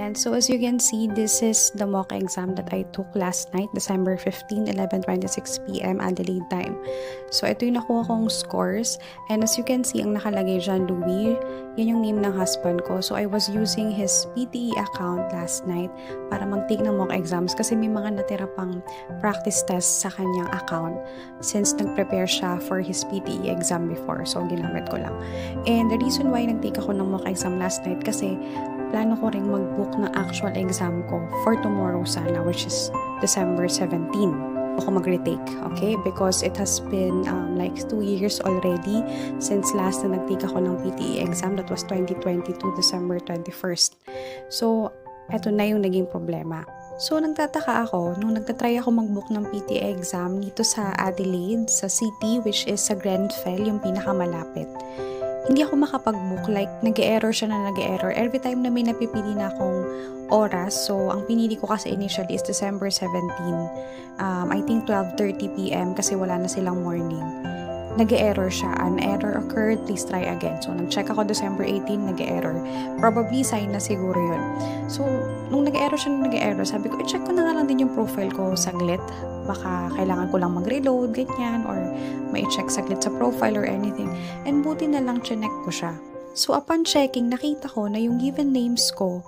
Ayan, so as you can see, this is the mock exam that I took last night, December 15, 11:26 p.m. Adelaide time. So ito yung nakuha kong scores, and as you can see, ang nakalagay dyan, Louis, yan yung name ng husband ko. So I was using his PTE account last night para mag-take ng mock exams kasi may mga natira pang practice test sa kanyang account since nag-prepare siya for his PTE exam before. So ginamit ko lang. And the reason why nag-take ako ng mock exam last night kasi plano ko rin mag-book ng actual exam ko for tomorrow sana, which is December 17. Ako mag-retake, okay? Because it has been like 2 years already since last na nag-take ako ng PTE exam. That was 2022, December 21st. So, eto na yung naging problema. So, nagtataka ako nung nagtatry ako mag-book ng PTE exam dito sa Adelaide, sa city, which is sa Grenfell, yung pinakamalapit. Hindi ako makapag-book, like nag-e-error siya na nag-e-error. Every time na may napipili na akong oras, so ang pinili ko kasi initially is December 17. I think 12:30 p.m. kasi wala na silang morning. Nag-e-error siya. An error occurred, please try again. So, nag-check ako December 18, nag-e-error. Probably sign na siguro yun. So, nung nag-e-error siya na nag-e-error, sabi ko, i-check ko na nga lang din yung profile ko saglit. Baka kailangan ko lang mag-reload, ganyan, or may check saglit sa profile or anything. And buti na lang chinek ko siya. So, upon checking, nakita ko na yung given names ko,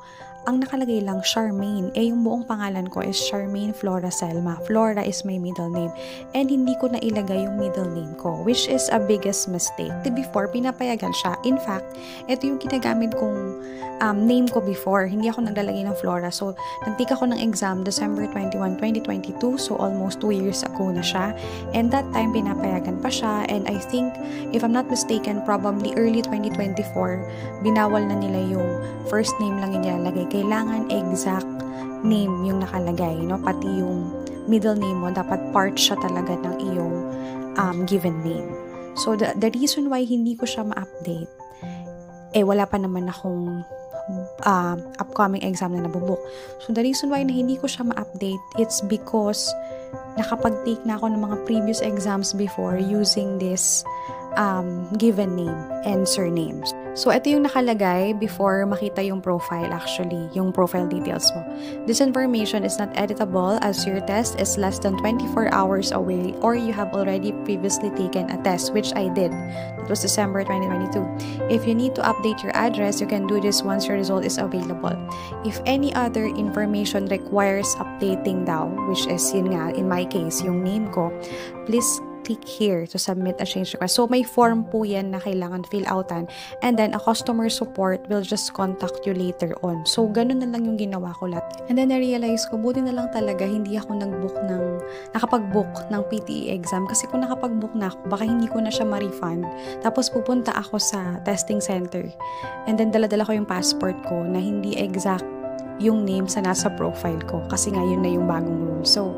ang nakalagay lang Charmaine. Yung buong pangalan ko is Charmaine Flora Selma. Flora is my middle name. And hindi ko na ilagay yung middle name ko, which is a biggest mistake. Before, pinapayagan siya. In fact, ito yung ginagamit kong name ko before. Hindi ako naglalagay ng Flora. So, nag-take ako ng exam December 21, 2022. So, almost 2 years ago na siya. And that time, pinapayagan pa siya. And I think, if I'm not mistaken, probably early 2024, binawal na nila yung first name lang yung nilalagay. Kailangan exact name yung nakalagay, no? Pati yung middle name mo, dapat part siya talaga ng iyong given name. So, the reason why hindi ko siya ma-update, wala pa naman akong upcoming exam na nabubook. So, the reason why na hindi ko siya ma-update, it's because nakapag-take na ako ng mga previous exams before using this given name and surnames. So, ito yung nakalagay before makita yung profile actually, yung profile details mo. This information is not editable as your test is less than 24 hours away or you have already previously taken a test, which I did. It was December 2022. If you need to update your address, you can do this once your result is available. If any other information requires updating daw, which is yun nga, in my case, yung name ko, please click here to submit a change request. So, may form po yan na kailangan fill outan. And then, a customer support will just contact you later on. So, ganun na lang yung ginawa ko lahat. And then, na-realize ko, buti na lang talaga, hindi ako nakapag-book ng PTE exam. Kasi kung nakapag-book na ako, baka hindi ko na siya ma-refund. Tapos, pupunta ako sa testing center. And then, dala-dala ko yung passport ko na hindi exact yung name sa nasa profile ko. Kasi nga, yun na yung bagong rule. So,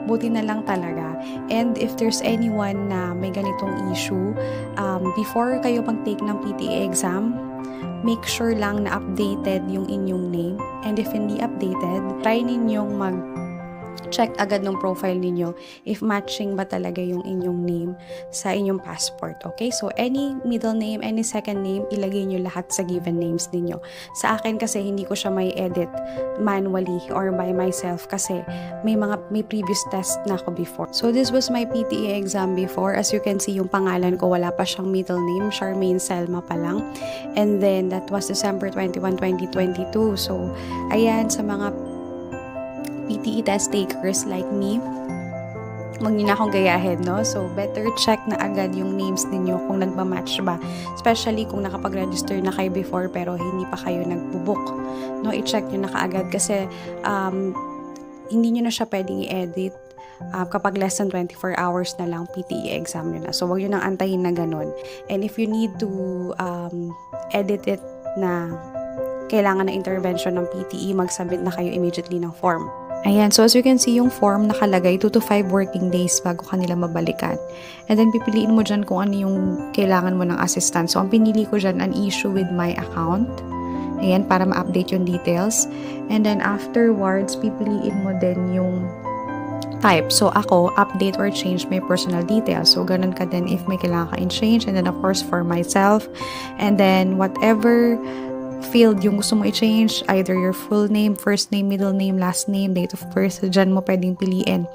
buti na lang talaga. And if there's anyone na may ganitong issue, before kayo mag-take ng PTE exam, make sure lang na updated yung inyong name. And if hindi updated, try ninyong check agad ng profile ninyo if matching ba talaga yung inyong name sa inyong passport. Okay? So, any middle name, any second name, ilagay nyo lahat sa given names ninyo. Sa akin kasi, hindi ko siya may edit manually or by myself kasi may previous test na ako before. So, this was my PTE exam before. As you can see, yung pangalan ko, wala pa siyang middle name. Charmaine Selma pa lang. And then, that was December 21, 2022. So, ayan, sa mga PTE test takers like me, wag niyo na akong gayahin, no? So, better check na agad yung names ninyo kung nagmamatch ba. Especially kung nakapag-register na kayo before pero hindi pa kayo nagbubook. No, i-check nyo na kaagad kasi hindi nyo na siya pwedeng i-edit kapag less than 24 hours na lang PTE exam nyo na. So, wag nyo nang antayin na ganun. And if you need to edit it na kailangan na intervention ng PTE, mag-submit na kayo immediately ng form. Ayan, so as you can see, yung form nakalagay 2 to 5 working days bago kanila mabalikan. And then, pipiliin mo dyan kung ano yung kailangan mo ng assistance. So, ang pinili ko dyan, an issue with my account. Ayan, para ma-update yung details. And then, afterwards, pipiliin mo din yung type. So, ako, update or change my personal details. So, ganun ka din if may kailangan ka in change. And then, of course, for myself. And then, whatever field yung gusto mo i-change, either your full name, first name, middle name, last name, date of birth, dyan mo pwedeng piliin.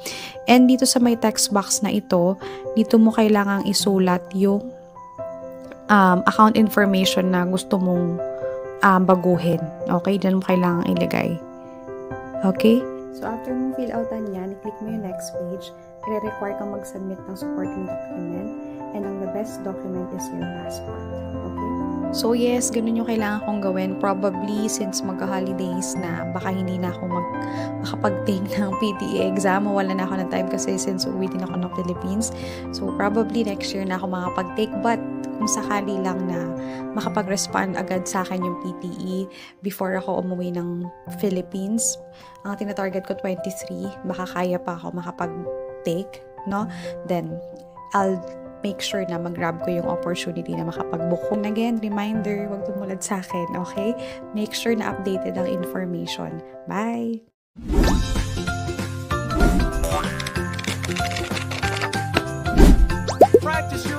And dito sa may text box na ito, dito mo kailangang isulat yung account information na gusto mong baguhin. Okay? Dyan mo kailangang ilagay. Okay? So, after mong fill outan yan, i-click mo yung next page. I-require kang mag-submit ng supporting document. And ang the best document is your passport. Okay? So, yes, ganun yung kailangan kong gawin. Probably, since magka-holidays na, baka hindi na ako makapag-take ng PTE exam. Wala na ako ng time kasi since uwi din ako ng Philippines. So, probably next year na ako makapag-take. But, kung sakali lang na makapag-respond agad sa akin yung PTE before ako umuwi ng Philippines, ang tinatarget ko 23, baka kaya pa ako makapag-take, no? Then, I'll make sure na mag-grab ko yung opportunity na makapag-book. And again, reminder, huwag tumulad sa akin, okay? Make sure na updated ang information. Bye! Practice